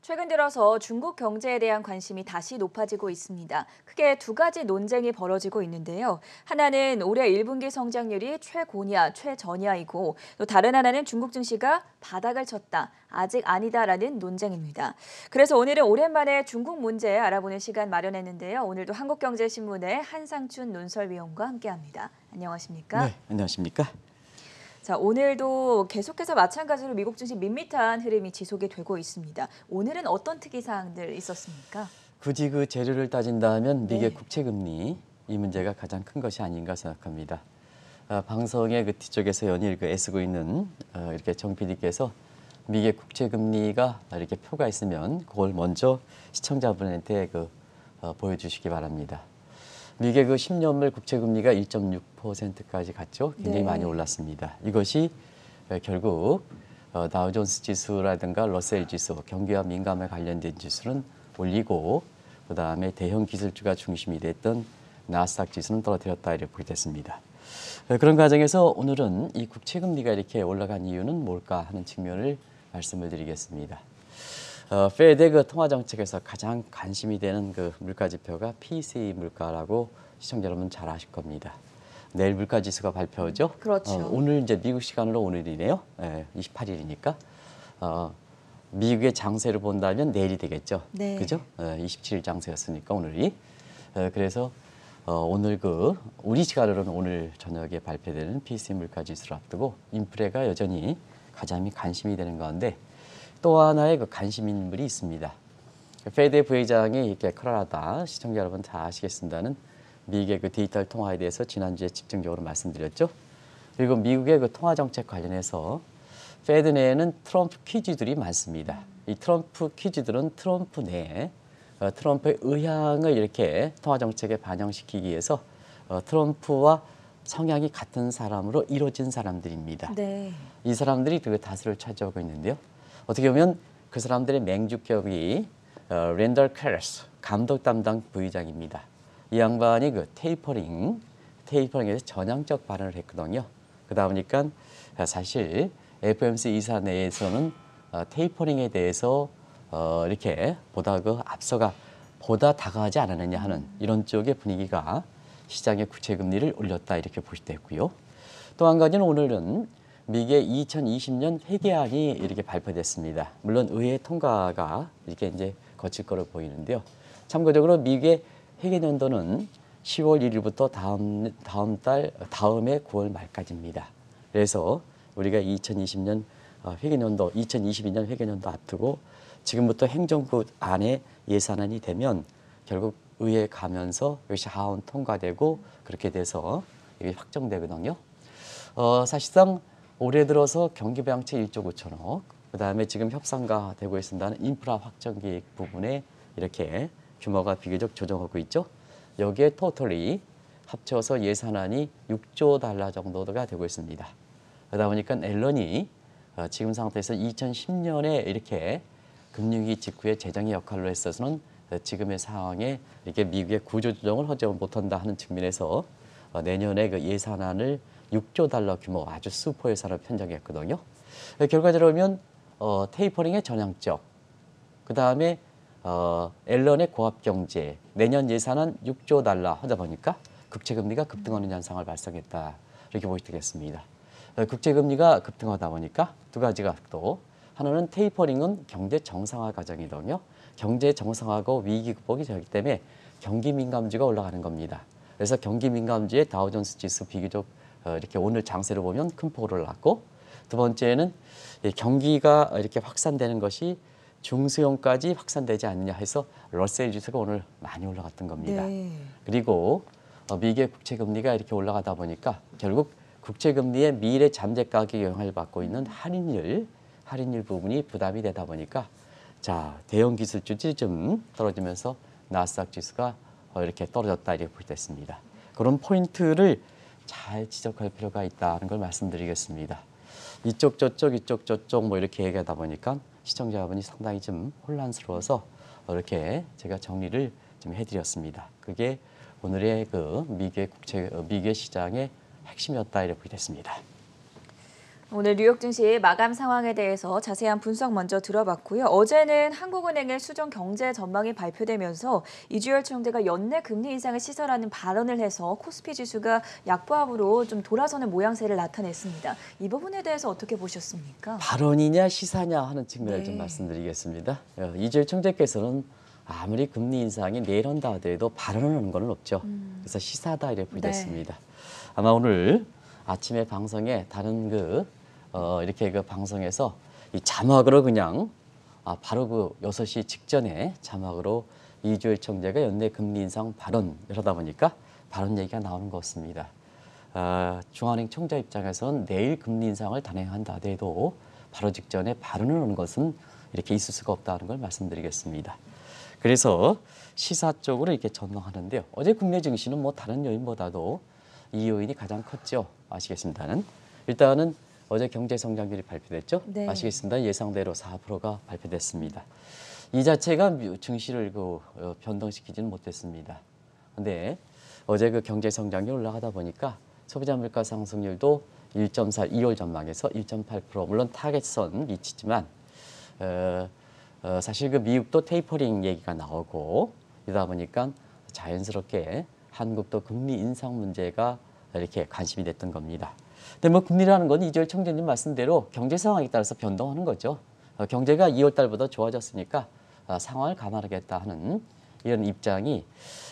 최근 들어서 중국 경제에 대한 관심이 다시 높아지고 있습니다. 크게 두 가지 논쟁이 벌어지고 있는데요. 하나는 올해 1분기 성장률이 최고냐, 최저냐이고 또 다른 하나는 중국 증시가 바닥을 쳤다, 아직 아니다라는 논쟁입니다. 그래서 오늘은 오랜만에 중국 문제 알아보는 시간 마련했는데요. 오늘도 한국경제신문의 한상춘 논설위원과 함께합니다. 안녕하십니까? 네, 안녕하십니까? 자, 오늘도 계속해서 마찬가지로 미국 증시 밋밋한 흐름이 지속이 되고 있습니다. 오늘은 어떤 특이사항들 있었습니까? 굳이 그 재료를 따진다면 미국의 네. 국채금리 이 문제가 가장 큰 것이 아닌가 생각합니다. 방송의 그 뒤쪽에서 연일 애쓰고 있는 이렇게 정 PD께서 미국의 국채금리가 이렇게 표가 있으면 그걸 먼저 시청자분한테 보여주시기 바랍니다. 미국의 그 10년물 국채금리가 1.6%까지 갔죠. 굉장히 네. 많이 올랐습니다. 이것이 결국 다우존스 지수라든가 러셀 지수, 경기와 민감에 관련된 지수는 올리고 그다음에 대형 기술주가 중심이 됐던 나스닥 지수는 떨어뜨렸다 이렇게 보게 됐습니다. 그런 과정에서 오늘은 이 국채금리가 이렇게 올라간 이유는 뭘까 하는 측면을 말씀을 드리겠습니다. 페드의 그 통화 정책에서 가장 관심이 되는 그 물가 지표가 PCE 물가라고 시청자 여러분 잘 아실 겁니다. 내일 물가 지수가 발표죠. 그렇죠. 오늘 이제 미국 시간으로 오늘이네요. 28일이니까. 미국의 장세를 본다면 내일이 되겠죠. 네. 그죠? 27일 장세였으니까 오늘이. 그래서 오늘 우리 시간으로는 오늘 저녁에 발표되는 PCE 물가 지수를 앞두고 인플레가 여전히 가장 관심이 되는 가운데 또 하나의 그 관심 인물이 있습니다. 페드 부회장이 이렇게 크라라다 시청자 여러분 다 아시겠습니다는 미국의 그 디지털 통화에 대해서 지난주에 집중적으로 말씀드렸죠. 그리고 미국의 그 통화 정책 관련해서 페드 내에는 트럼프 퀴즈들이 많습니다. 이 트럼프 퀴즈들은 트럼프 내에 트럼프의 의향을 이렇게 통화 정책에 반영시키기 위해서 트럼프와 성향이 같은 사람으로 이루어진 사람들입니다. 네. 이 사람들이 그 다수를 차지하고 있는데요. 어떻게 보면 그 사람들의 맹주격이 랜덜 캐러스 감독 담당 부의장입니다. 이 양반이 그 테이퍼링에 대해서 전향적 발언을 했거든요. 그러다 보니까 사실 FOMC 이사 내에서는 테이퍼링에 대해서 이렇게 보다 보다 다가가지 않았느냐 하는 이런 쪽의 분위기가 시장의 국채금리를 올렸다 이렇게 보실 때 있고요. 또 한 가지는 오늘은 미국의 2020년 회계안이 이렇게 발표됐습니다. 물론 의회 통과가 이렇게 이제 거칠 거로 보이는데요. 참고적으로 미국의 회계연도는 10월 1일부터 다음해 9월 말까지입니다. 그래서 우리가 2022년 회계연도 앞두고 지금부터 행정부 안에 예산안이 되면 결국 의회에 가면서 이것이 하원 통과되고 그렇게 돼서 이게 확정되거든요. 사실상 올해 들어서 경기부양책 1조 9천억, 그다음에 지금 협상가 되고 있습니다는 인프라 확정 계획 부분에 이렇게 규모가 비교적 조정하고 있죠. 여기에 토탈이 합쳐서 예산안이 6조 달러 정도가 되고 있습니다. 그러다 보니까 앨런이 지금 상태에서 2010년에 이렇게 금융위기 직후에 재정의 역할로 했어서는 지금의 상황에 이렇게 미국의 구조조정을 하지 못한다 하는 측면에서 내년에 그 예산안을 6조 달러 규모 아주 슈퍼 예산을 편성했거든요. 결과적으로 보면 테이퍼링의 전향적, 그 다음에 앨런의 고압 경제, 내년 예산은 6조 달러 하다 보니까 국채금리가 급등하는 현상을 발생했다 이렇게 보시면 되겠습니다. 국채금리가 급등하다 보니까 두 가지가 또 하나는 테이퍼링은 경제 정상화 과정이거든요. 경제 정상화하고 위기 극복이 되기 때문에 경기 민감주가 올라가는 겁니다. 그래서 경기 민감주의 다우존스 지수 비교적 이렇게 오늘 장세를 보면 큰 폭으로 올랐고, 두 번째는 경기가 이렇게 확산되는 것이 중소형까지 확산되지 않느냐 해서 러셀 지수가 오늘 많이 올라갔던 겁니다. 네. 그리고 미국의 국채금리가 이렇게 올라가다 보니까 결국 국채금리의 미래 잠재 가격에 영향을 받고 있는 할인율 부분이 부담이 되다 보니까 대형 기술주들이 좀 떨어지면서 나스닥 지수가 이렇게 떨어졌다 이렇게 보겠습니다. 그런 포인트를 잘 지적할 필요가 있다는 걸 말씀드리겠습니다. 이쪽 저쪽 뭐 이렇게 얘기하다 보니까 시청자분이 상당히 좀 혼란스러워서 이렇게 제가 정리를 좀 해드렸습니다. 그게 오늘의 미국의 시장의 핵심이었다 이렇게 보겠습니다. 오늘 뉴욕 증시 마감 상황에 대해서 자세한 분석 먼저 들어봤고요. 어제는 한국은행의 수정 경제 전망이 발표되면서 이주열 총재가 연내 금리 인상을 시사라는 발언을 해서 코스피 지수가 약보합으로 좀 돌아서는 모양새를 나타냈습니다. 이 부분에 대해서 어떻게 보셨습니까? 발언이냐 시사냐 하는 측면을 네. 좀 말씀드리겠습니다. 이주열 총재께서는 아무리 금리 인상이 내일 한다 하더라도 발언을 하는 건 없죠. 그래서 시사다 이렇게 불렸습니다. 아마 오늘 아침에 방송에 다른 이렇게 그 방송에서 이 자막으로 그냥 바로 그 6시 직전에 자막으로 이주열 총재가 연내 금리 인상 발언 이러다 보니까 발언 얘기가 나오는 것 같습니다. 중앙은행 총재 입장에서는 내일 금리 인상을 단행한다 하더라도 바로 직전에 발언을 하는 것은 이렇게 있을 수가 없다는 걸 말씀드리겠습니다. 그래서 시사 쪽으로 이렇게 전망하는데요. 어제 국내 증시는 뭐 다른 요인보다도 이 요인이 가장 컸죠. 아시겠습니다는. 일단은 어제 경제 성장률이 발표됐죠. 네. 아시겠습니다. 예상대로 4%가 발표됐습니다. 이 자체가 증시를 변동시키지는 못했습니다. 근데 어제 그 경제 성장률이 올라가다 보니까 소비자 물가 상승률도 1.4, 2월 전망에서 1.8%, 물론 타겟선 미치지만 사실 그 미국도 테이퍼링 얘기가 나오고 이러다 보니까 자연스럽게 한국도 금리 인상 문제가 이렇게 관심이 됐던 겁니다. 근데 뭐 금리라는 건 이주열 총재님 말씀대로 경제 상황에 따라서 변동하는 거죠. 경제가 2월 달보다 좋아졌으니까 상황을 감안하겠다 하는 이런 입장이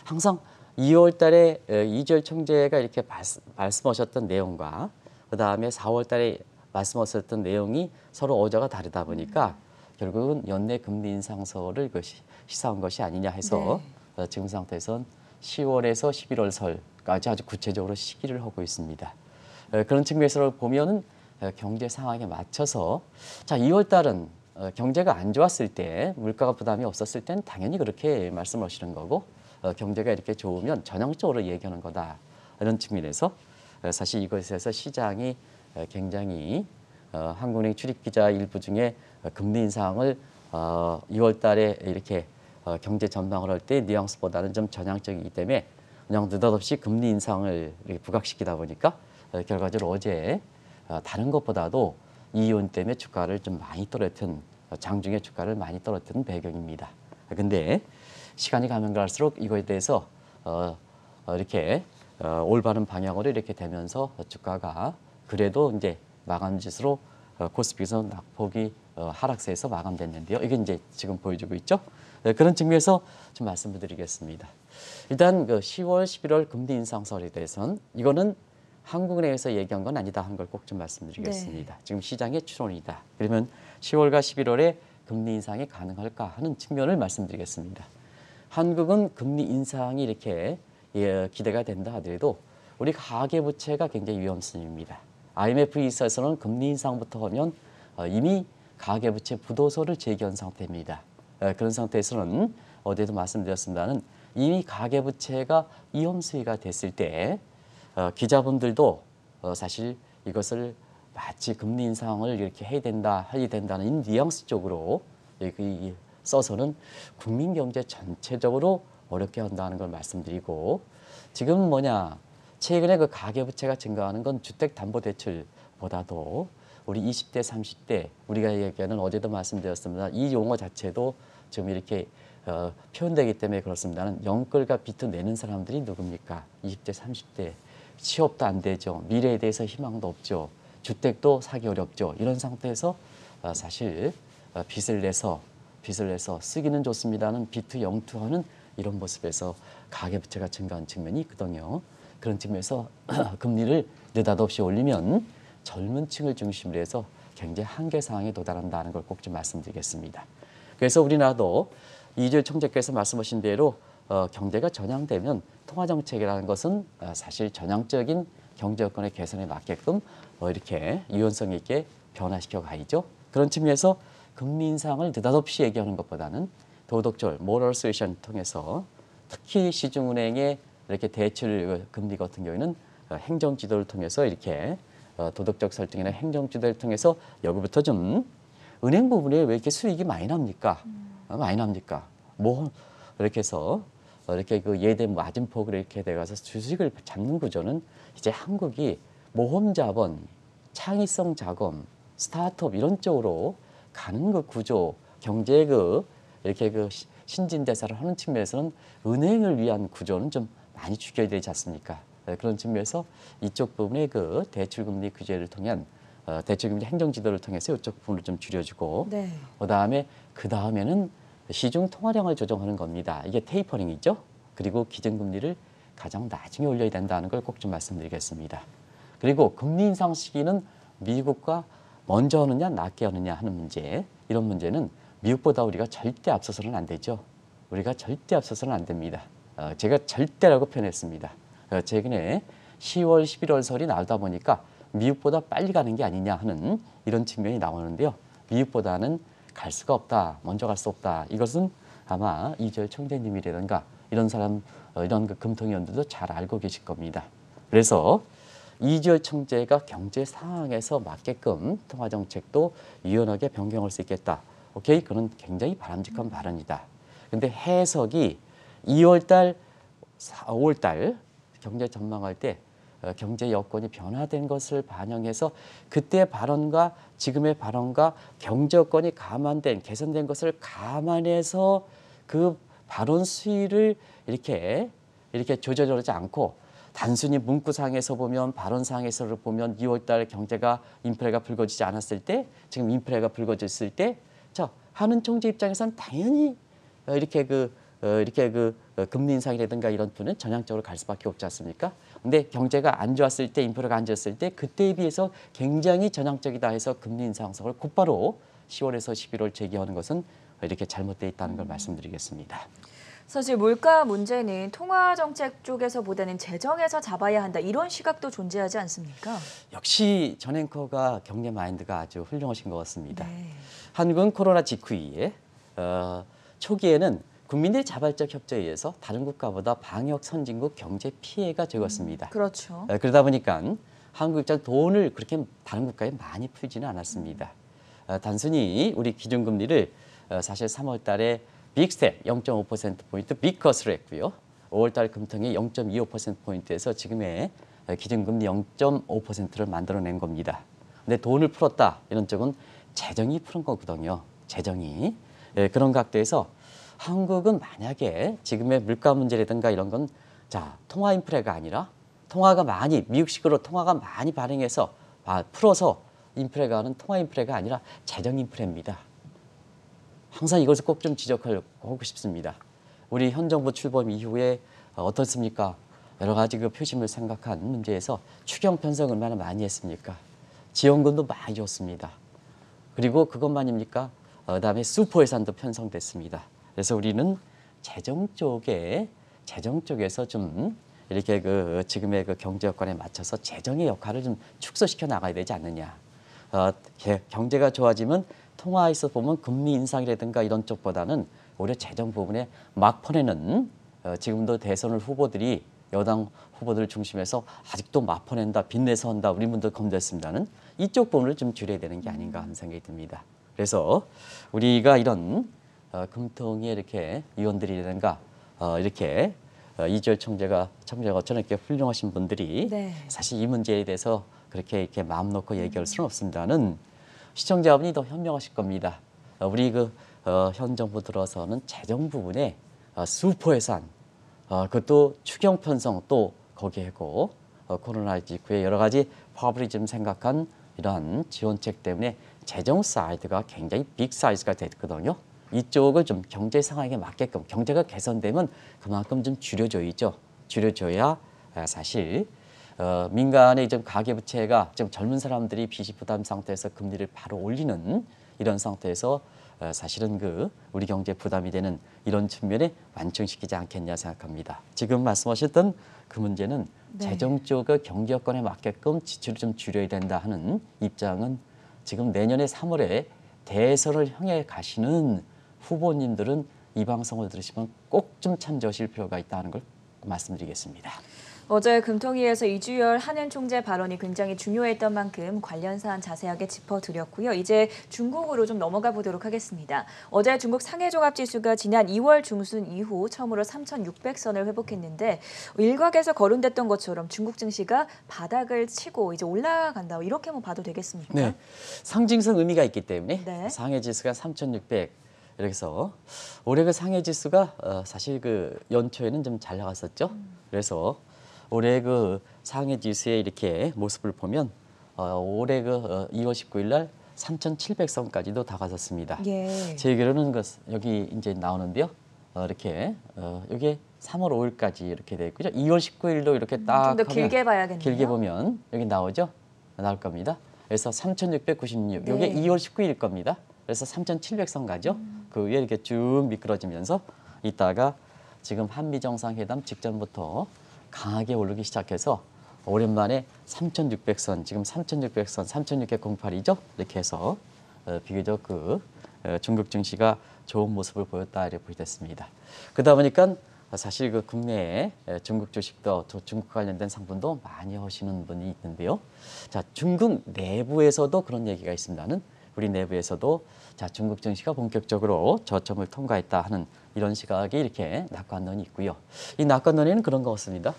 항상 2월 달에 이주열 총재가 이렇게 말씀하셨던 내용과 그다음에 4월 달에 말씀하셨던 내용이 서로 어조가 다르다 보니까 결국은 연내 금리 인상설을 시사한 것이 아니냐 해서 지금 상태에선 10월에서 11월 설까지 아주 구체적으로 시기를 하고 있습니다. 그런 측면에서 보면은 경제 상황에 맞춰서 자 2월 달은 경제가 안 좋았을 때 물가가 부담이 없었을 때는 당연히 그렇게 말씀하시는 거고 경제가 이렇게 좋으면 전형적으로 얘기하는 거다 이런 측면에서 사실 이것에서 시장이 굉장히 한국은행 출입기자 일부 중에 금리 인상을 2월 달에 이렇게 경제 전망을 할 때 뉘앙스보다는 좀 전향적이기 때문에 그냥 느닷없이 금리 인상을 이렇게 부각시키다 보니까 결과적으로 어제 다른 것보다도 이 요인 때문에 주가를 좀 많이 떨어뜨린 장중에 주가를 많이 떨어뜨린 배경입니다. 근데 시간이 가면 갈수록 이거에 대해서 이렇게 올바른 방향으로 이렇게 되면서 주가가 그래도 이제 마감 지수로 코스피에서 낙폭이 하락세에서 마감됐는데요. 이게 이제 지금 보여주고 있죠. 그런 측면에서 좀 말씀을 드리겠습니다. 일단 그 10월, 11월 금리 인상설에 대해서는 이거는 한국은행에서 얘기한 건 아니다 하는 걸 꼭 좀 말씀드리겠습니다. 지금 시장의 추론이다. 그러면 10월과 11월에 금리 인상이 가능할까 하는 측면을 말씀드리겠습니다. 한국은 금리 인상이 이렇게 기대가 된다 하더라도 우리 가계부채가 굉장히 위험성입니다. IMF 이사에서는 금리 인상부터 하면 이미 가계부채 부도서를 제기한 상태입니다. 그런 상태에서는 어제도 말씀드렸습니다는 이미 가계부채가 위험 수위가 됐을 때 기자분들도 사실 이것을 마치 금리 인상을 이렇게 해야 된다는 뉘앙스 쪽으로 써서는 국민 경제 전체적으로 어렵게 한다는 걸 말씀드리고 지금 최근에 그 가계부채가 증가하는 건 주택담보대출보다도 우리 20대, 30대 우리가 얘기하는 어제도 말씀드렸습니다. 이 용어 자체도 지금 이렇게 표현되기 때문에 그렇습니다는 영끌과 비트 내는 사람들이 누굽니까? 20대, 30대 취업도 안 되죠. 미래에 대해서 희망도 없죠. 주택도 사기 어렵죠. 이런 상태에서 사실 빚을 내서 쓰기는 좋습니다는 비트 영투하는 이런 모습에서 가계부채가 증가한 측면이 있거든요. 그런 측면에서 금리를 느닷없이 올리면 젊은 층을 중심으로 해서 경제 한계 상황에 도달한다는 걸 꼭 좀 말씀드리겠습니다. 그래서 우리나라도 이주열 총재께서 말씀하신 대로 경제가 전향되면 통화정책이라는 것은 사실 전향적인 경제 여건의 개선에 맞게끔 이렇게 유연성 있게 변화시켜 가야죠. 그런 측면에서 금리 인상을 느닷없이 얘기하는 것보다는 도덕적 모럴 수에이션 통해서 특히 시중은행의 이렇게 대출 금리 같은 경우에는 행정 지도를 통해서 이렇게 도덕적 설득이나 행정 지도를 통해서 여기부터 좀 은행 부분에 왜 이렇게 수익이 많이 납니까? 많이 납니까? 뭐 이렇게 해서 이렇게 그 예대 마진폭으로 이렇게 돼가서 주식을 잡는 구조는 이제 한국이 모험 자본 창의성 자금, 스타트업 이런 쪽으로 가는 그 구조, 경제 이렇게 신진대사를 하는 측면에서는 은행을 위한 구조는 좀 많이 죽여야 되지 않습니까? 그런 측면에서 이쪽 부분의 대출금리 규제를 통한 대출금리 행정지도를 통해서 이쪽 부분을 좀 줄여주고 네. 그다음에는 시중 통화량을 조정하는 겁니다. 이게 테이퍼링이죠. 그리고 기준금리를 가장 나중에 올려야 된다는 걸 꼭 좀 말씀드리겠습니다. 그리고 금리 인상 시기는 미국과 먼저 하느냐 낮게 하느냐 하는 문제, 이런 문제는 미국보다 우리가 절대 앞서서는 안 되죠. 우리가 절대 앞서서는 안 됩니다. 제가 절대라고 표현했습니다. 최근에 10월, 11월 설이 나오다 보니까 미국보다 빨리 가는 게 아니냐 하는 이런 측면이 나오는데요. 미국보다는 갈 수가 없다, 먼저 갈 수 없다. 이것은 아마 이주열 총재님이라든가 이런 사람, 이런 금통위원들도 잘 알고 계실 겁니다. 그래서 이주열 총재가 경제 상황에서 맞게끔 통화 정책도 유연하게 변경할 수 있겠다. 오케이, 그건 굉장히 바람직한 발언이다. 근데 해석이 2월달, 5월달 경제 전망할 때 경제 여건이 변화된 것을 반영해서 그때 발언과 지금의 발언과 경제 여건이 개선된 것을 감안해서 그 발언 수위를 이렇게 조절하지 않고 단순히 문구상에서 보면 발언상에서 보면 2월달 경제가 인플레가 불거지지 않았을 때 지금 인플레가 불거졌을 때 하는 총재 입장에서는 당연히 이렇게 금리 인상이라든가 이런 부분은 전향적으로 갈 수밖에 없지 않습니까? 근데 경제가 안 좋았을 때, 인플레가 안 좋았을 때 그때에 비해서 굉장히 전향적이다 해서 금리 인상성을 곧바로 10월에서 11월 제기하는 것은 이렇게 잘못되어 있다는 걸 말씀드리겠습니다. 사실 물가 문제는 통화 정책 쪽에서보다는 재정에서 잡아야 한다, 이런 시각도 존재하지 않습니까? 역시 전 앵커가 경제 마인드가 아주 훌륭하신 것 같습니다. 네. 한국은 코로나 직후에 초기에는 국민들의 자발적 협조에 의해서 다른 국가보다 방역 선진국 경제 피해가 적었습니다. 그렇죠. 그러다 보니까 한국 입장 돈을 그렇게 다른 국가에 많이 풀지는 않았습니다. 단순히 우리 기준금리를 사실 3월 달에 빅스텝 0.5%포인트 빅컷으로 했고요. 5월 달 금통이 0.25%포인트에서 지금의 기준금리 0.5%를 만들어낸 겁니다. 근데 돈을 풀었다, 이런 쪽은 재정이 푸는 거거든요. 재정이. 그런 각도에서 한국은 만약에 지금의 물가 문제라든가 이런 건 통화 인플레가 아니라 미국식으로 통화가 많이 발행해서 풀어서 인플레가 하는 통화 인플레가 아니라 재정 인플레입니다. 항상 이것을 꼭 좀 지적하고 싶습니다. 우리 현 정부 출범 이후에 어떻습니까? 여러 가지 표심을 생각한 문제에서 추경 편성 얼마나 많이 했습니까? 지원금도 많이 줬습니다. 그리고 그것만입니까? 그다음에 슈퍼 예산도 편성됐습니다. 그래서 우리는 재정 쪽에서 좀 이렇게 지금의 경제 여건에 맞춰서 재정의 역할을 좀 축소시켜 나가야 되지 않느냐. 경제가 좋아지면 통화에서 보면 금리 인상이라든가 이런 쪽보다는 오히려 재정 부분에 막퍼내는, 지금도 대선을 후보들이 여당 후보들을 중심해서 아직도 막퍼낸다, 빚내서 한다, 우리 분들 검토했습니다는 이쪽 부분을 좀 줄여야 되는 게 아닌가 하는 생각이 듭니다. 그래서 우리가 이런 금통위의 이렇게 위원들이라든가 이렇게 이주열 총재가 저는 이렇게 훌륭하신 분들이 네. 사실 이 문제에 대해서 그렇게 이렇게 마음 놓고 얘기할 수는 없습니다는 시청자분이 더 현명하실 겁니다. 우리 현 정부 들어서는 재정 부분에 슈퍼 예산, 그것도 추경 편성 또 거기에 하고 코로나 직후에 여러 가지 퍼블리즘 생각한 이러한 지원책 때문에 재정 사이드가 굉장히 빅 사이즈가 됐거든요. 이쪽을 좀 경제 상황에 맞게끔 경제가 개선되면 그만큼 좀 줄여줘야죠. 줄여줘야 사실 민간의 좀 가계부채가 좀 젊은 사람들이 빚이 부담 상태에서 금리를 바로 올리는 이런 상태에서 사실은 우리 경제에 부담이 되는 이런 측면에 완충시키지 않겠냐 생각합니다. 지금 말씀하셨던 그 문제는 재정 쪽의 경제 여건에 맞게끔 지출을 좀 줄여야 된다 하는 입장은 지금 내년에 3월에 대선을 향해 가시는 후보님들은 이 방송을 들으시면 꼭 좀 참조하실 필요가 있다는 걸 말씀드리겠습니다. 어제 금통위에서 이주열 한은 총재 발언이 굉장히 중요했던 만큼 관련 사안 자세하게 짚어드렸고요. 이제 중국으로 좀 넘어가 보도록 하겠습니다. 어제 중국 상해종합지수가 지난 2월 중순 이후 처음으로 3,600선을 회복했는데 일각에서 거론됐던 것처럼 중국 증시가 바닥을 치고 이제 올라간다 이렇게 뭐 봐도 되겠습니까? 네, 상징성 의미가 있기 때문에 네. 상해지수가 3,600 이렇게 해서 올해 그 상해지수가 사실 그 연초에는 좀 잘 나갔었죠. 그래서 올해 그 상해지수의 이렇게 모습을 보면 올해 그 2월 19일 날 3,700선까지도 다가섰습니다. 예. 제 얘기로는 그 여기 이제 나오는데요. 이렇게 이게 3월 5일까지 이렇게 돼 있고요. 2월 19일도 이렇게 딱 좀 더 하면 길게 봐야겠네요. 길게 보면 여기 나오죠? 나올 겁니다. 그래서 3,696. 네. 이게 2월 19일 겁니다. 그래서 3,700선 가죠. 그 위에 이렇게 쭉 미끄러지면서 있다가 지금 한미 정상회담 직전부터 강하게 오르기 시작해서 오랜만에 3,600선, 지금 3,600선, 3,608이죠. 이렇게 해서 비교적 그 중국 증시가 좋은 모습을 보였다 이렇게 보겠습니다. 그러다 보니까 사실 그 국내에 중국 주식도 중국 관련된 상품도 많이 하시는 분이 있는데요. 자, 중국 내부에서도 그런 얘기가 있습니다는 우리 내부에서도 자, 중국 증시가 본격적으로 저점을 통과했다 하는 이런 시각이 이렇게 낙관론이 있고요. 이 낙관론에는 그런 것 같습니다.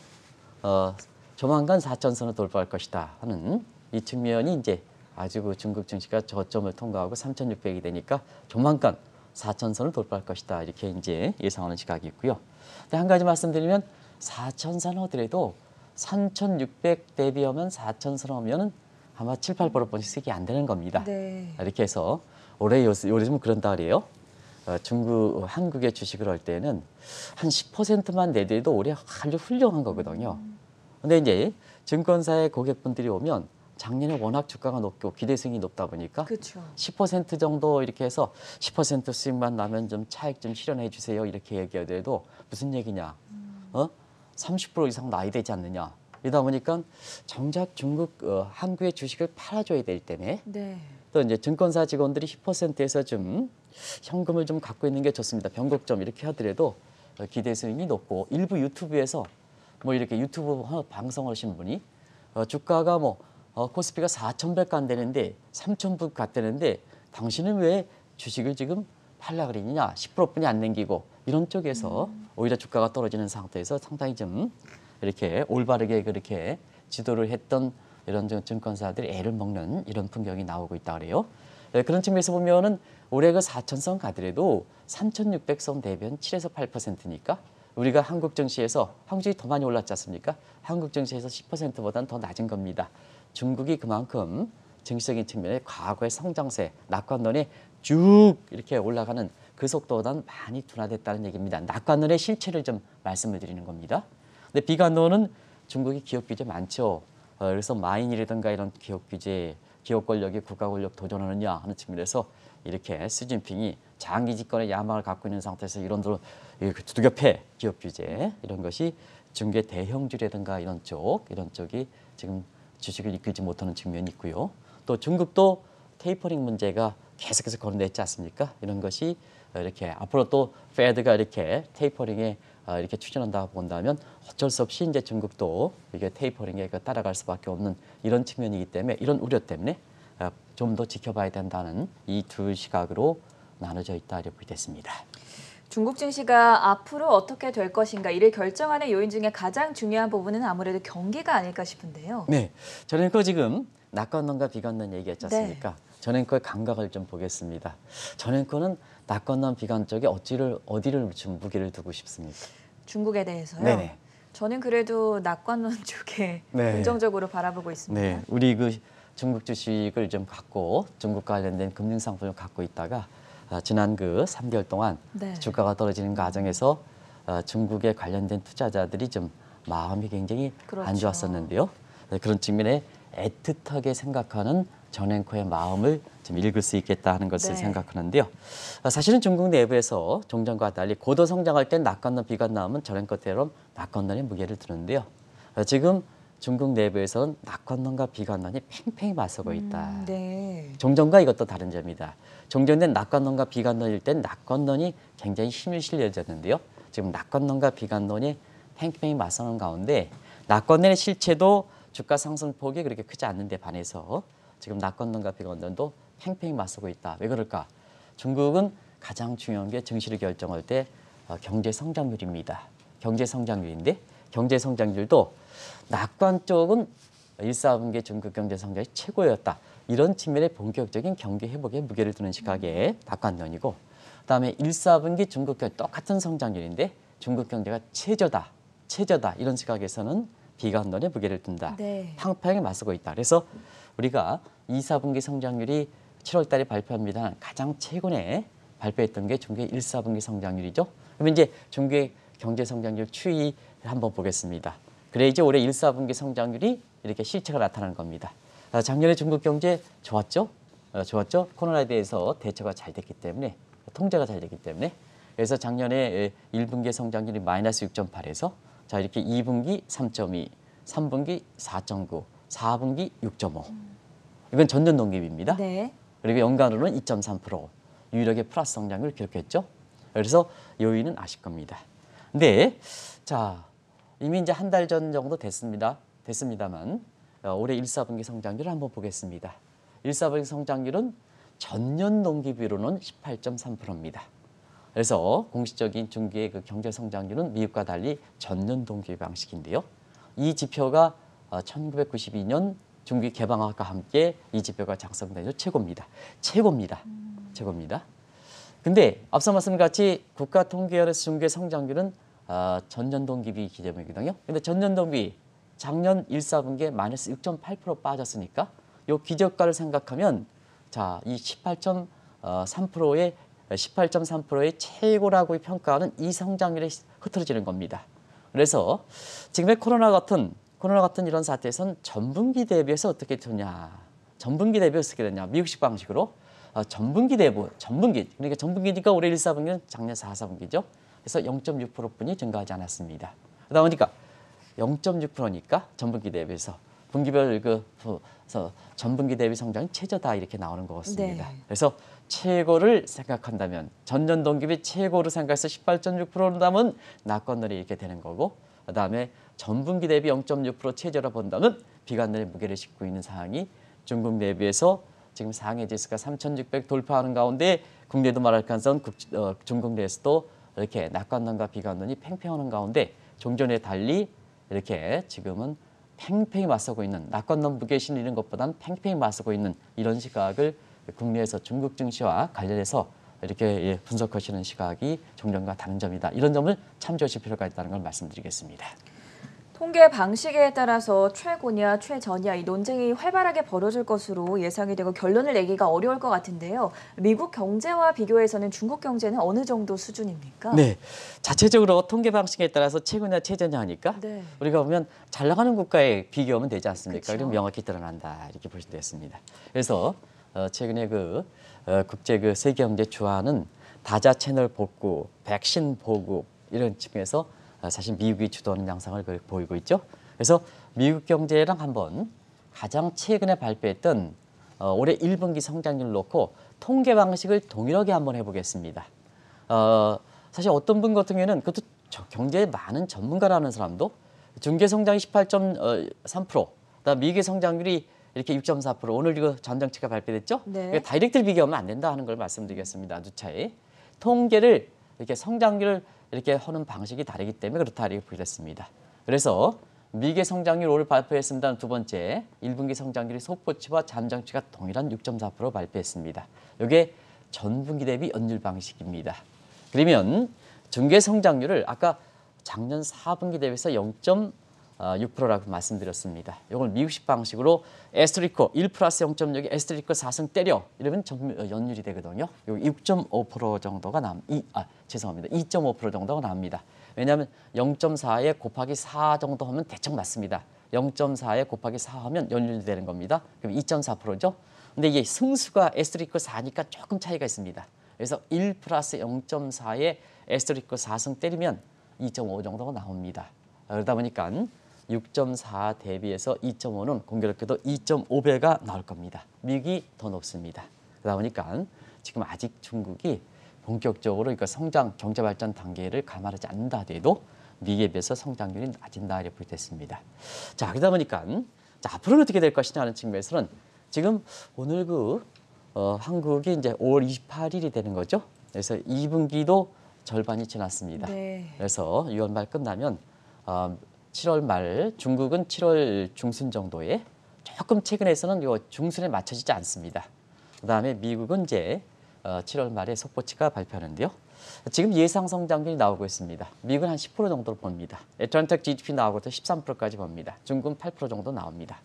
조만간 4천선을 돌파할 것이다 하는 이 측면이 이제 아주 그 중국 증시가 저점을 통과하고 3,600이 되니까 조만간 4천선을 돌파할 것이다 이렇게 이제 예상하는 시각이 있고요. 근데 한 가지 말씀드리면 4천선 하더라도 3,600 대비하면 4천선 하면은 아마 7, 8%씩 세게 안 되는 겁니다. 네. 이렇게 해서 올해 요즘 그런다 그래요. 한국의 주식을 할 때는 한 10%만 내더라도 올해 아주 훌륭한 거거든요. 근데 이제 증권사의 고객분들이 오면 작년에 워낙 주가가 높고 기대수익이 높다 보니까 그렇죠. 10% 정도 이렇게 해서 10% 수익만 나면 좀 차익 좀 실현해 주세요 이렇게 얘기하더라도 무슨 얘기냐? 30% 이상 나야 되지 않느냐? 이러다 보니까 정작 한국의 주식을 팔아줘야 되기 때문에 네. 또 이제 증권사 직원들이 10%에서 좀 현금을 좀 갖고 있는 게 좋습니다. 변곡점 이렇게 하더라도 기대 수익이 높고 일부 유튜브에서 뭐 이렇게 유튜브 방송하시는 분이 주가가 뭐 코스피가 4,100 간다는데 3,000부 갔다는데 당신은 왜 주식을 지금 팔라 그러느냐 10%뿐이 안 남기고 이런 쪽에서 오히려 주가가 떨어지는 상태에서 상당히 좀 이렇게 올바르게 그렇게 지도를 했던 이런 증권사들이 애를 먹는 이런 풍경이 나오고 있다 그래요. 그런 측면에서 보면은 올해 그 4천선 가더라도 3,600선 대비한 7에서 8%니까 우리가 한국 증시에서 한국 증시 더 많이 올랐지 않습니까? 한국 증시에서 10%보다는 더 낮은 겁니다. 중국이 그만큼 증시적인 측면에 과거의 성장세, 낙관론에 쭉 이렇게 올라가는 그 속도보다는 많이 둔화됐다는 얘기입니다. 낙관론의 실체를 좀 말씀을 드리는 겁니다. 근데 비관론은 중국이 기업 규제 많죠. 그래서 마인이라든가 이런 기업 규제, 기업 권력이 국가 권력 도전하느냐 하는 측면에서 이렇게 시진핑이 장기 집권의 야망을 갖고 있는 상태에서 이런 두둑여 패 기업 규제 이런 것이 중국의 대형주라든가 이런 쪽이 지금 주식을 이끌지 못하는 측면이 있고요. 또 중국도 테이퍼링 문제가 계속해서 거론됐지 않습니까? 이런 것이 이렇게 앞으로 또 페드가 이렇게 테이퍼링에 이렇게 추진한다고 본다면 어쩔 수 없이 이제 중국도 이게 테이퍼링에 따라갈 수밖에 없는 이런 측면이기 때문에 이런 우려 때문에 좀 더 지켜봐야 된다는 이 두 시각으로 나눠져 있다 이렇게 됐습니다. 중국 증시가 앞으로 어떻게 될 것인가 이를 결정하는 요인 중에 가장 중요한 부분은 아무래도 경기가 아닐까 싶은데요. 네, 저는 그 지금 낙관론과 비관론 얘기했지 않습니까? 네. 저는 그 감각을 좀 보겠습니다. 저는 그는 낙관론 비관 쪽에 어디를 좀 무게를 두고 싶습니까? 중국에 대해서요? 네네. 저는 그래도 낙관론 쪽에 네. 긍정적으로 바라보고 있습니다. 네, 우리 그 중국 주식을 좀 갖고 중국 관련된 금융 상품을 갖고 있다가 지난 그 3개월 동안 네. 주가가 떨어지는 과정에서 중국에 관련된 투자자들이 좀 마음이 굉장히 안 그렇죠. 좋았었는데요. 네, 그런 측면에 애틋하게 생각하는 전 앵커의 마음을 좀 읽을 수 있겠다 하는 것을 네. 생각하는데요. 사실은 중국 내부에서 종전과 달리 고도 성장할 땐 낙관론, 비관론은 전 앵커처럼 낙관론에 무게를 두는데요. 지금 중국 내부에서는 낙관론과 비관론이 팽팽히 맞서고 있다. 네. 종전과 이것도 다른 점이다. 종전된 낙관론과 비관론일 땐 낙관론이 굉장히 힘을 실려졌는데요. 지금 낙관론과 비관론이 팽팽히 맞서는 가운데 낙관론의 실체도 주가 상승폭이 그렇게 크지 않는데 반해서 지금 낙관론과 비관론도 팽팽히 맞서고 있다. 왜 그럴까? 중국은 가장 중요한 게 증시를 결정할 때 경제 성장률입니다. 경제 성장률인데 경제 성장률도 낙관 쪽은 1, 4분기 중국 경제 성장이 최고였다. 이런 측면의 본격적인 경기 회복에 무게를 두는 시각의 낙관론이고, 그다음에 1, 4분기 중국 경제 똑같은 성장률인데 중국 경제가 최저다 이런 시각에서는 비관론에 무게를 둔다. 네. 팽팽하게 맞서고 있다. 그래서 우리가 2, 4분기 성장률이 7월 달에 발표합니다. 가장 최근에 발표했던 게 중국의 1, 4분기 성장률이죠. 그러면 이제 중국의 경제 성장률 추이를 한번 보겠습니다. 그래 이제 올해 1, 4분기 성장률이 이렇게 실체가 나타나는 겁니다. 작년에 중국 경제 좋았죠? 좋았죠? 코로나에 대해서 대처가 잘 됐기 때문에, 통제가 잘 됐기 때문에. 그래서 작년에 1분기 성장률이 마이너스 6.8에서 자 이렇게 2분기 3.2, 3분기 4.9, 4분기 6.5. 이건 전년 동기입니다. 네. 그리고 연간으로는 2.3% 유일하게 플러스 성장을 기록했죠. 그래서 요인은 아실 겁니다. 근데 자 이미 이제 한 달 전 정도 됐습니다만 올해 1, 4분기 성장률을 한번 보겠습니다. 1, 4분기 성장률은 전년 동기비로는 18.3%입니다. 그래서 공식적인 중국의 그 경제 성장률은 미국과 달리 전년 동기 방식인데요. 이 지표가 1992년 중국이 개방학과 함께 이 지표가 작성돼서 최고입니다. 최고입니다. 근데 앞서 말씀드린 같이 국가통계원에서 중국의 성장률은 전년 동기비 기점이거든요. 근데 전년 동기 작년 1, 4분기에 마이너스 6.8% 빠졌으니까 이 기저가를 생각하면 자, 이 18.3%의 최고라고 평가하는 이 성장률이 흐트러지는 겁니다. 그래서 지금의 코로나 같은 이런 사태에서는 전분기 대비해서 어떻게 되냐? 전분기 대비 어떻게 되냐? 미국식 방식으로 전분기 그러니까 전분기니까 올해 1, 4분기는 작년 4, 4분기죠. 그래서 0.6%뿐이 증가하지 않았습니다. 그러다 보니까 0.6%니까 전분기 대비해서 분기별 전분기 대비 성장이 최저다 이렇게 나오는 것 같습니다. 네. 그래서 최고를 생각한다면 전년 동기비 최고로 생각해서 18.6%라면 낙관론이 이렇게 되는 거고, 그다음에 전분기 대비 0.6% 최저로 본다면 비관론의 무게를 싣고 있는 상황이 중국 내부에서 지금 상해 지수가 3,600 돌파하는 가운데 국내도 말할 가능성 중국 내에서도 이렇게 낙관론과 비관론이 팽팽하는 가운데 종전에 달리 이렇게 지금은 팽팽히 맞서고 있는 낙관론 무게 실리는 것보다는 팽팽히 맞서고 있는 이런 시각을 국내에서 중국 증시와 관련해서 이렇게 분석하시는 시각이 종전과 다른 점이다. 이런 점을 참조하실 필요가 있다는 걸 말씀드리겠습니다. 통계 방식에 따라서 최고냐 최저냐 이 논쟁이 활발하게 벌어질 것으로 예상이 되고 결론을 내기가 어려울 것 같은데요. 미국 경제와 비교해서는 중국 경제는 어느 정도 수준입니까? 네, 자체적으로 통계 방식에 따라서 최고냐 최저냐 하니까 네. 우리가 보면 잘 나가는 국가에 비교하면 되지 않습니까? 그쵸. 그럼 명확히 드러난다 이렇게 보시면 되겠습니다. 그래서 최근에 국제 세계 경제 주화는 다자 채널 복구, 백신 보급 이런 측면에서 사실 미국이 주도하는 양상을 보이고 있죠. 그래서 미국 경제랑 한번 가장 최근에 발표했던 올해 1분기 성장률을 놓고 통계 방식을 동일하게 한번 해보겠습니다. 사실 어떤 분 같은 경우에는 그것도 경제에 많은 전문가라는 사람도 중계 성장이 18.3%, 그다음 미국의 성장률이 이렇게 6.4%, 오늘 이거 전정치가 발표됐죠? 네. 그러니까 다이렉트를 비교하면 안 된다 하는 걸 말씀드리겠습니다. 누차에 통계를 이렇게 성장률을 이렇게 하는 방식이 다르기 때문에 그렇다 이렇게 보겠습니다. 그래서 미국의 성장률 오늘 발표했습니다. 두 번째 1분기 성장률이 속보치와 잠정치가 동일한 6.4% 발표했습니다. 이게 전분기 대비 연율 방식입니다. 그러면 중계 성장률을 아까 작년 4분기 대비해서 0.6%라고 말씀드렸습니다. 이걸 미국식 방식으로 에스트리코 1 플러스 0.6에 에스트리코 4승 때려 이러면 연율이 되거든요. 여기 6.5% 정도가 죄송합니다. 2.5% 정도가 나옵니다. 왜냐하면 0.4에 곱하기 4 정도 하면 대충 맞습니다. 0.4에 곱하기 4 하면 연율이 되는 겁니다. 그럼 2.4%죠. 근데 이게 승수가 에스트리코 4니까 조금 차이가 있습니다. 그래서 1 플러스 0.4에 에스트리코 4승 때리면 2.5 정도가 나옵니다. 그러다 보니까 6.4 대비해서 2.5는 공교롭게도 2.5배가 나올 겁니다. 미국이 더 높습니다. 그러다 보니까 지금 아직 중국이 본격적으로 성장, 경제 발전 단계를 감안하지 않는다 하더라도 미국에 비해서 성장률이 낮아진다 이렇게 보겠습니다. 자, 그러다 보니까 자, 앞으로는 어떻게 될 것이냐 하는 측면에서는 지금 오늘 한국이 이제 5월 28일이 되는 거죠. 그래서 2분기도 절반이 지났습니다. 네. 그래서 6월 말 끝나면 7월 말 중국은 7월 중순 정도에 조금 최근에서는 요 중순에 맞춰지지 않습니다. 그다음에 미국은 이제 7월 말에 속보치가 발표하는데요. 지금 예상 성장률이 나오고 있습니다. 미국은 한 10% 정도로 봅니다. 애틀란틱 GDP 나오고도 13%까지 봅니다. 중국은 8% 정도 나옵니다.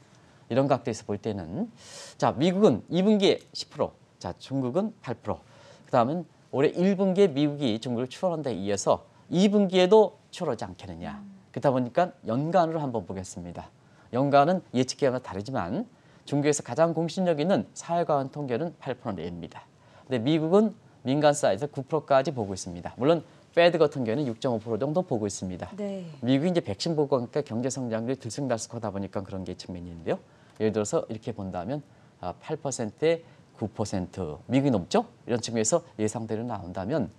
이런 각도에서 볼 때는 자, 미국은 2분기에 10%, 자, 중국은 8%. 그다음은 올해 1분기에 미국이 중국을 추월한 데 이어서 2분기에도 추월하지 않겠느냐. 그러다 보니까 연간으로 한번 보겠습니다. 연간은 예측 기간마다 다르지만 중국에서 가장 공신력 있는 사회과학 통계는 8% 내입니다. 근데 미국은 민간 사이트에서 9%까지 보고 있습니다. 물론 페드 같은 경우는 6.5% 정도 보고 있습니다. 네. 미국이 이제 백신 보고 하니까 경제 성장률이 들쑥날쑥하다 보니까 그런 게 측면이 있는데요. 예를 들어서 이렇게 본다면 8%에 9%, 미국이 높죠? 이런 측면에서 예상대로 나온다면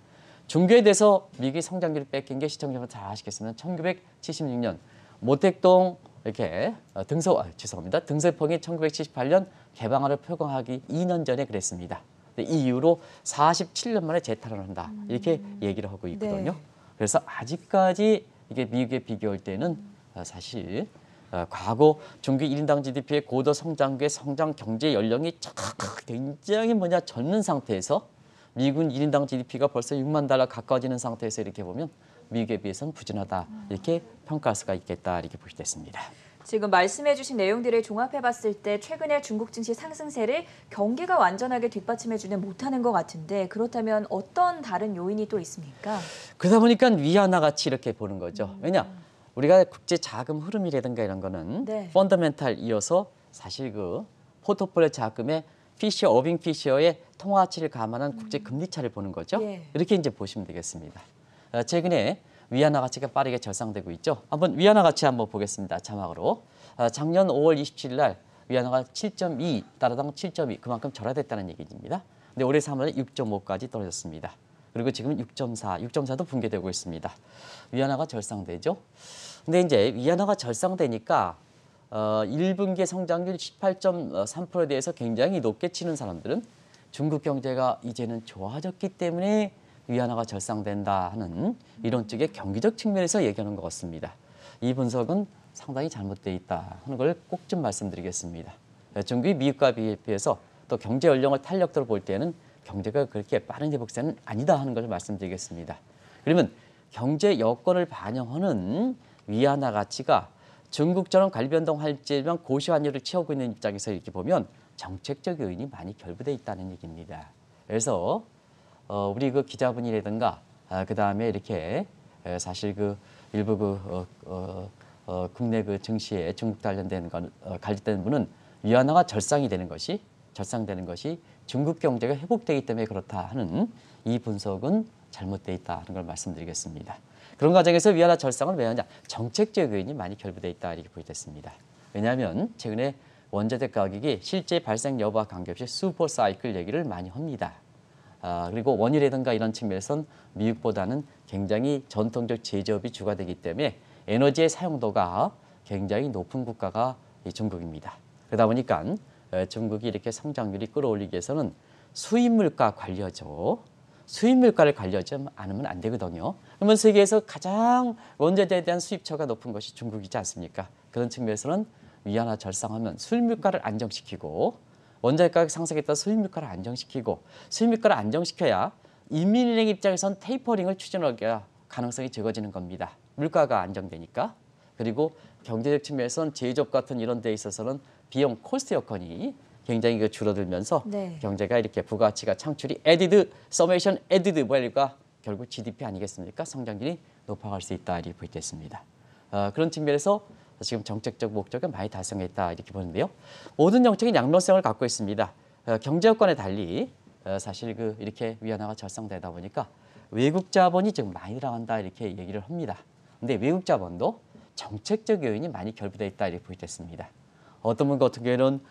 중국에 대해서 미국이 성장률을 뺏긴 게 시청자분 잘 아시겠습니다. 1976년 모택동 이렇게 등서평이 1978년 개방화를 표방하기 2년 전에 그랬습니다. 이 이후로 47년 만에 재탈환을 한다. 이렇게 얘기를 하고 있거든요. 네. 그래서 아직까지 이게 미국에 비교할 때는 사실 과거 중국 1인당 GDP의 고도 성장국의 성장 경제 연령이 굉장히 젊은 상태에서 미군 1인당 GDP가 벌써 6만 달러 가까워지는 상태에서 이렇게 보면 미국에 비해서는 부진하다. 이렇게 평가할 수가 있겠다. 이렇게 보시겠습니다. 지금 말씀해 주신 내용들을 종합해 봤을 때 최근에 중국 증시 상승세를 경기가 완전하게 뒷받침해 주는 못하는 것 같은데 그렇다면 어떤 다른 요인이 또 있습니까? 그러다 보니까 위안화 같이 이렇게 보는 거죠. 왜냐? 우리가 국제 자금 흐름이라든가 이런 거는 네. 펀더멘탈 이어서 사실 포트폴리오 자금의 어빙 피셔의 통화치를 감안한 국제 금리 차를 보는 거죠. 예. 이렇게 이제 보시면 되겠습니다. 최근에 위안화 가치가 빠르게 절상되고 있죠. 한번 위안화 가치 한번 보겠습니다. 자막으로. 작년 5월 27일 날 위안화가 7.2, 달러당 7.2 그만큼 절하됐다는 얘기입니다. 근데 올해 3월에 6.5까지 떨어졌습니다. 그리고 지금 6.4도 붕괴되고 있습니다. 위안화가 절상되죠. 근데 이제 위안화가 절상되니까 1분기 성장률 18.3%에 대해서 굉장히 높게 치는 사람들은 중국 경제가 이제는 좋아졌기 때문에 위안화가 절상된다 하는 이런 쪽의 경기적 측면에서 얘기하는 것 같습니다. 이 분석은 상당히 잘못되어 있다 하는 걸 꼭 좀 말씀드리겠습니다. 중국이 미국과 비해서 또 경제 연령을 탄력도로 볼 때는 경제가 그렇게 빠른 회복세는 아니다 하는 것을 말씀드리겠습니다. 그러면 경제 여건을 반영하는 위안화 가치가 중국처럼 관리변동할지만 고시환율을 취하고 있는 입장에서 이렇게 보면 정책적 요인이 많이 결부되어 있다는 얘기입니다. 그래서 우리 기자분이라든가 그다음에 이렇게 사실 일부 국내 증시에 중국 관련된 관련된 분은 위안화가 절상되는 것이 중국 경제가 회복되기 때문에 그렇다 하는 이 분석은 잘못되어 있다 하는 걸 말씀드리겠습니다. 그런 과정에서 위안화 절상을 왜 하냐? 정책적 요인이 많이 결부되어 있다 이렇게 보여졌습니다. 왜냐하면 최근에 원자재 가격이 실제 발생 여부와 관계없이 슈퍼 사이클 얘기를 많이 합니다. 그리고 원유라든가 이런 측면에서는 미국보다는 굉장히 전통적 제조업이 주가 되기 때문에 에너지의 사용도가 굉장히 높은 국가가 중국입니다. 그러다 보니까 중국이 이렇게 성장률이 끌어올리기 위해서는 수입 물가 관리하죠. 수입 물가를 관리하지 않으면 안 되거든요. 그러면 세계에서 가장 원자재에 대한 수입처가 높은 것이 중국이지 않습니까? 그런 측면에서는 위안화 절상하면 수입 물가를 안정시키고 원자재 가격 상승에 따라 수입 물가를 안정시키고 수입 물가를 안정시켜야 인민은행 입장에선 테이퍼링을 추진하기가 가능성이 적어지는 겁니다. 물가가 안정되니까. 그리고 경제적 측면에서는 제조업 같은 이런 데 있어서는 비용 코스트 여건이 굉장히 줄어들면서 네. 경제가 이렇게 부가가치가 창출이 added, summation added 밸류가 결국 GDP 아니겠습니까? 성장률이 높아갈 수 있다 이렇게 보겠습니다. 그런 측면에서 지금 정책적 목적은 많이 달성했다 이렇게 보는데요. 모든 정책은 양면성을 갖고 있습니다. 경제 여건에 달리 사실 이렇게 위안화가 절상되다 보니까 외국 자본이 지금 많이 들어간다 이렇게 얘기를 합니다. 근데 외국 자본도 정책적 요인이 많이 결부되어 있다 이렇게 보겠습니다. 어떤 분 같은 경우에는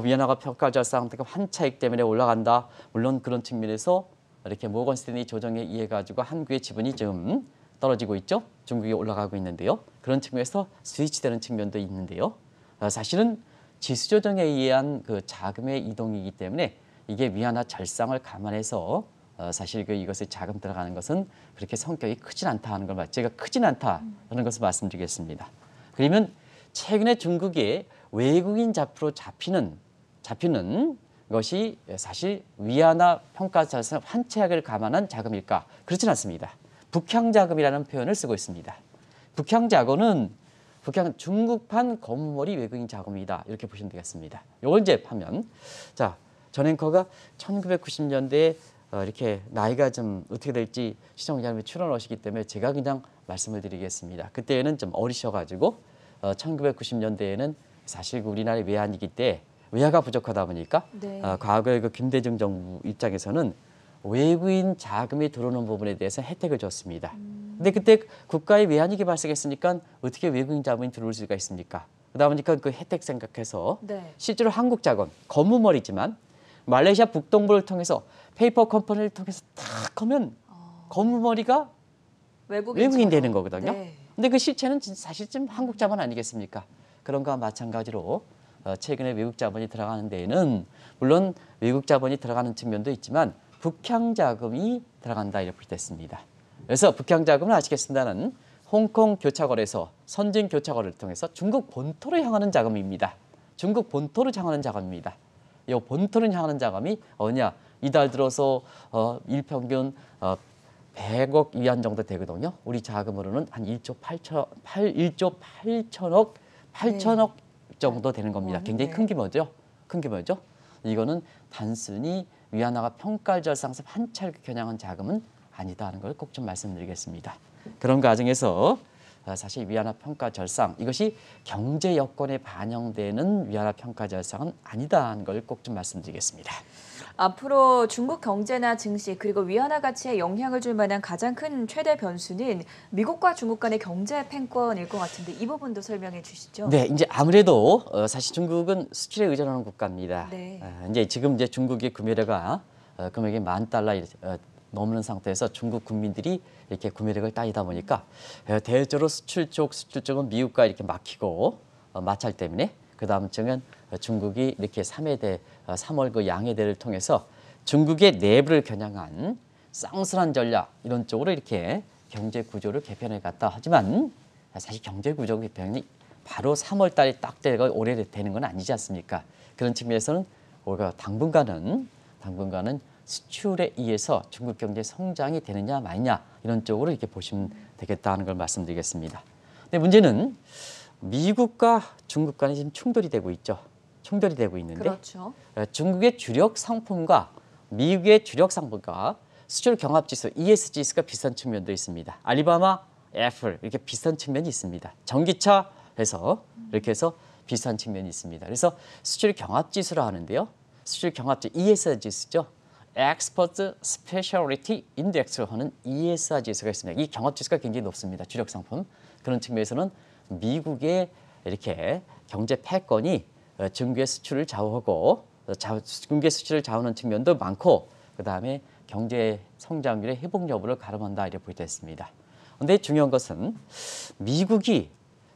위안화가 평가 절상되고 환차익 때문에 올라간다. 물론 그런 측면에서 이렇게 모건 스탠리 조정에 의해 가지고 한국의 지분이 좀 떨어지고 있죠. 중국이 올라가고 있는데요. 그런 측면에서 스위치되는 측면도 있는데요. 사실은 지수 조정에 의한 그 자금의 이동이기 때문에 이게 위안화 절상을 감안해서 사실 이것의 자금 들어가는 것은 그렇게 성격이 크진 않다는 걸 제가 크진 않다라는 것을 말씀드리겠습니다. 그러면 최근에 중국의 외국인 잡으로 잡히는 것이 사실 위안화 평가 절상 환차익을 감안한 자금일까? 그렇지는 않습니다. 북향 자금이라는 표현을 쓰고 있습니다. 북향 자금은 중국판 거무머리 외국인 자금이다 이렇게 보시면 되겠습니다. 이걸 이제 하면 전 앵커가 1990년대에 이렇게 나이가 좀 어떻게 될지 시청자님이 출연하시기 때문에 제가 그냥 말씀을 드리겠습니다. 그때는 좀 어리셔가지고 1990년대에는 사실 우리나라의 외환위기 때 외화가 부족하다 보니까 네. 과거의 그 김대중 정부 입장에서는 외국인 자금이 들어오는 부분에 대해서 혜택을 줬습니다. 근데 그때 국가의 외환위기 발생했으니까 어떻게 외국인 자금이 들어올 수가 있습니까? 그러다 보니까 그 혜택 생각해서 네. 실제로 한국 자금, 거무머리지만 말레이시아 북동부를 통해서 페이퍼 컴퍼니를 통해서 탁 하면 거무머리가 외국인 되는 거거든요. 네. 근데 그 실체는 사실 좀 한국 자본 아니겠습니까? 그런 거와 마찬가지로 최근에 외국 자본이 들어가는 데에는 물론 외국 자본이 들어가는 측면도 있지만 북향 자금이 들어간다 이렇게 됐습니다. 그래서 북향 자금은 아시겠습니다는 홍콩 교차거래소, 선진 교차거래를 통해서 중국 본토로 향하는 자금입니다. 중국 본토로 향하는 자금입니다. 이 본토로 향하는 자금이 어냐? 이달 들어서 일평균 100억 위안 정도 되거든요. 우리 자금으로는 한 1조 8천억 정도 되는 겁니다. 굉장히 큰 규모죠. 큰 규모죠. 이거는 단순히 위안화가 평가절상에서 환차익을 겨냥한 자금은 아니다 하는 걸 꼭 좀 말씀드리겠습니다. 그런 과정에서 사실 위안화 평가절상 이것이 경제 여건에 반영되는 위안화 평가절상은 아니다 하는 걸 꼭 좀 말씀드리겠습니다. 앞으로 중국 경제나 증시 그리고 위안화 가치에 영향을 줄 만한 가장 큰 최대 변수는 미국과 중국 간의 경제 패권일 것 같은데 이 부분도 설명해 주시죠. 네, 이제 아무래도 사실 중국은 수출에 의존하는 국가입니다. 네. 이제 지금 중국의 구매력가 금액이 $10,000 넘는 상태에서 중국 국민들이 이렇게 구매력을 따지다 보니까 대외적으로 수출 쪽은 미국과 이렇게 막히고 마찰 때문에 그 다음 쪽은 중국이 이렇게 3월 그 양해대를 통해서 중국의 내부를 겨냥한 쌍순환 전략 이런 쪽으로 이렇게 경제 구조를 개편해 갔다 하지만 사실 경제 구조 개편이 바로 3월 달에 딱 되고 오래되는 건 아니지 않습니까? 그런 측면에서는 우리가 당분간은 수출에 의해서 중국 경제 성장이 되느냐 마느냐 이런 쪽으로 이렇게 보시면 되겠다는 걸 말씀드리겠습니다. 근데 문제는 미국과 중국 간에 지금 충돌이 되고 있죠. 충돌이 되고 있는데 그렇죠. 중국의 주력 상품과 미국의 주력 상품과 수출 경합 지수 ES 지수가 비슷한 측면도 있습니다. 알리바마, 애플 이렇게 비슷한 측면이 있습니다. 전기차에서 이렇게 해서 비슷한 측면이 있습니다. 그래서 수출 경합 지수라 하는데요. 수출 경합 지수 ES 지수죠. Export Specialty Index로 하는 ESR 지수가 있습니다. 이 경합 지수가 굉장히 높습니다. 주력 상품. 그런 측면에서는 미국의 이렇게 경제 패권이 중국의 수출을 좌우하고 중국의 수출을 좌우하는 측면도 많고 그다음에 경제 성장률의 회복 여부를 가름한다 이렇게 보겠습니다. 그런데 중요한 것은 미국이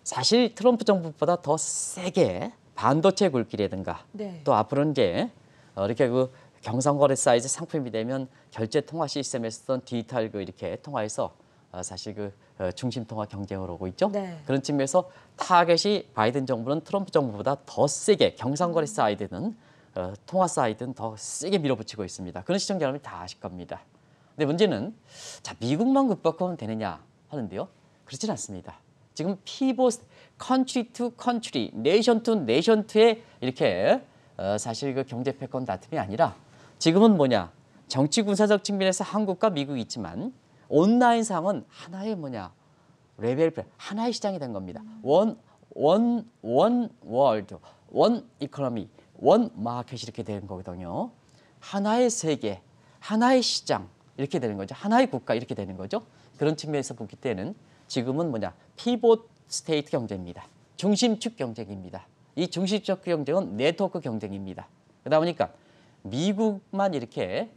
사실 트럼프 정부보다 더 세게 반도체 굴기라든가 네. 또 앞으로는 이제 이렇게 그 경상거래 사이즈 상품이 되면 결제 통화 시스템에 쓰던 디지털 이렇게 통화해서 사실 중심 통화 경쟁을 하고 있죠. 네. 그런 측면에서 타겟이 바이든 정부는 트럼프 정부보다 더 세게 경상거래 사이드는 통화 사이드는 더 세게 밀어붙이고 있습니다. 그런 시청자 여러분이 다 아실 겁니다. 근데 문제는 미국만 극복하면 되느냐 하는데요. 그렇지는 않습니다. 지금 피봇 country to country, nation to nation의 이렇게 사실 경제 패권 다툼이 아니라 지금은 정치 군사적 측면에서 한국과 미국이 있지만 온라인상은 하나의 레벨 하나의 시장이 된 겁니다. 원 월드, 원 이코노미, 원 마켓이 이렇게 되는 거거든요. 하나의 세계, 하나의 시장 이렇게 되는 거죠. 하나의 국가 이렇게 되는 거죠. 그런 측면에서 보기 때는 지금은 피봇 스테이트 경쟁입니다. 중심축 경쟁입니다. 이 중심축 경쟁은 네트워크 경쟁입니다. 그러다 보니까 미국만 이렇게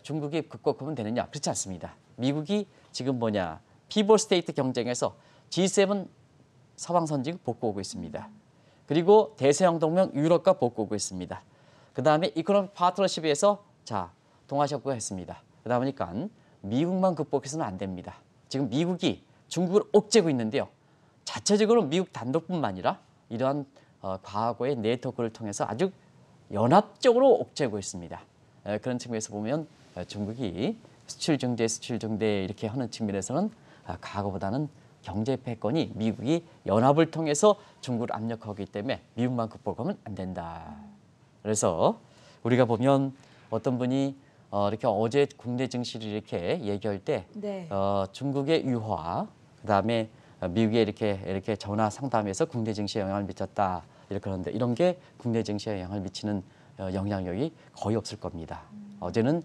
중국이 극복하면 되느냐? 그렇지 않습니다. 미국이 지금 피볼 스테이트 경쟁에서 G7 서방 선진국 복구오고 있습니다. 그리고 대서양 동맹 유럽과 복구오고 있습니다. 그다음에 이코노믹 파트너십에서 자 동아시아국가 했습니다. 그러다 보니까 미국만 극복해서는 안 됩니다. 지금 미국이 중국을 옥죄고 있는데요. 자체적으로 미국 단독뿐만 아니라 이러한 과거의 네트워크를 통해서 아주 연합적으로 옥죄고 있습니다. 그런 측면에서 보면 중국이 수출 증대 이렇게 하는 측면에서는 과거보다는 경제 패권이 미국이 연합을 통해서 중국을 압력하기 때문에 미국만 극복하면 안 된다. 그래서 우리가 보면 어떤 분이 이렇게 어제 국내 증시를 이렇게 얘기할 때 네. 중국의 유화, 그다음에 미국의 이렇게 전화 상담에서 국내 증시에 영향을 미쳤다. 이렇게 하는데 이런 게 국내 증시에 영향을 미치는 영향력이 거의 없을 겁니다. 어제는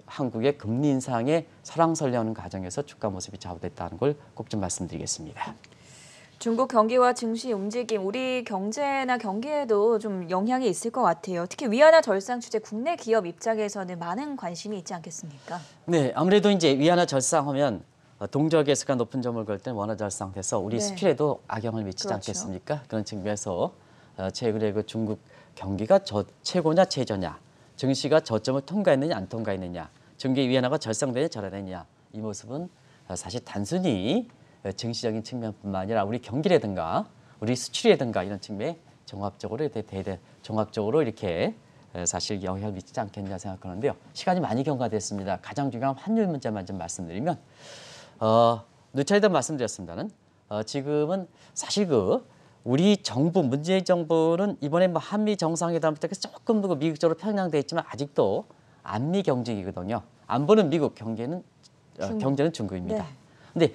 한국의 금리 인상에 설왕설래하는 과정에서 주가 모습이 좌우됐다는 걸 꼭 좀 말씀드리겠습니다. 중국 경기와 증시 움직임, 우리 경제나 경기에도 좀 영향이 있을 것 같아요. 특히 위안화 절상 추재 국내 기업 입장에서는 많은 관심이 있지 않겠습니까? 네, 아무래도 이제 위안화 절상하면 동저계수가 높은 점을 걸 때는 원화 절상돼서 우리 네. 수출에도 악영을 미치지 그렇죠. 않겠습니까? 그런 측면에서 최근에 그 중국 경기가 최고냐 최저냐, 증시가 저점을 통과했느냐 안 통과했느냐, 중국의 위안화가 절상되느냐 절하느냐 이 모습은 사실 단순히 증시적인 측면뿐만 아니라 우리 경기라든가 우리 수출이라든가 이런 측면에 종합적으로 이렇게 사실 영향을 미치지 않겠냐 생각하는데요. 시간이 많이 경과됐습니다. 가장 중요한 환율 문제만 좀 말씀드리면 누차례도 말씀드렸습니다는 지금은 사실 우리 정부 문재인 정부는 이번에 뭐 한미 정상회담 때 조금 더 미국적으로 편향돼 있지만 아직도 안미 경쟁이거든요. 안보는 미국, 경제는 중국입니다. 네. 근데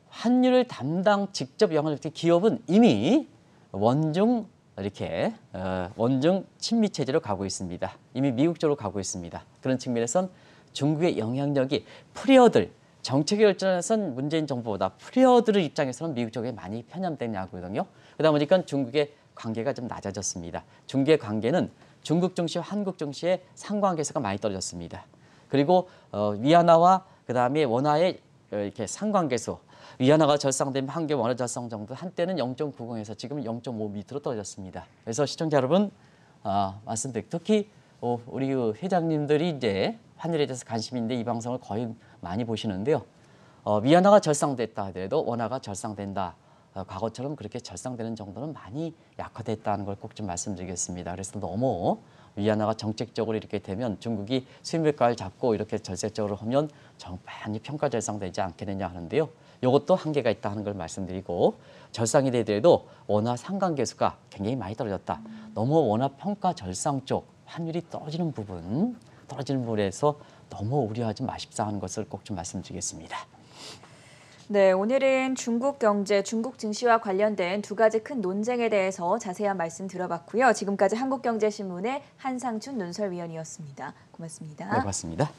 환율을 담당 직접 영향을 미치는 기업은 이미 원중 친미 체제로 가고 있습니다. 이미 미국 쪽으로 가고 있습니다. 그런 측면에선 중국의 영향력이 정책의 결정에선 문재인 정부보다 프리어들 입장에서는 미국 쪽에 많이 편향된 야구거든요. 그러다 보니까 중국의 관계가 좀 낮아졌습니다. 중국의 관계는 중국 증시와 한국 증시의 상관계수가 많이 떨어졌습니다. 그리고 위안화와 그다음에 원화의 이렇게 상관계수, 위안화가 절상되면 한개 원화 절상 정도 한때는 0.90에서 지금 0.5 밑으로 떨어졌습니다. 그래서 시청자 여러분 말씀드릴게요. 특히 우리 회장님들이 이제 환율에 대해서 관심이 있는데 이 방송을 거의 많이 보시는데요. 위안화가 절상됐다 하더라도 원화가 절상된다. 과거처럼 그렇게 절상되는 정도는 많이 약화됐다는 걸 꼭 좀 말씀드리겠습니다. 그래서 너무 위안화가 정책적으로 이렇게 되면 중국이 수입물가를 잡고 이렇게 절세적으로 하면 많이 평가 절상되지 않겠느냐 하는데요. 이것도 한계가 있다 하는 걸 말씀드리고 절상이 되더라도 원화 상관계수가 굉장히 많이 떨어졌다. 너무 원화 평가 절상 쪽 환율이 떨어지는 부분에서 너무 우려하지 마십사 하는 것을 꼭 좀 말씀드리겠습니다. 네, 오늘은 중국 경제, 중국 증시와 관련된 두 가지 큰 논쟁에 대해서 자세한 말씀 들어봤고요. 지금까지 한국경제신문의 한상춘 논설위원이었습니다. 고맙습니다. 네, 고맙습니다.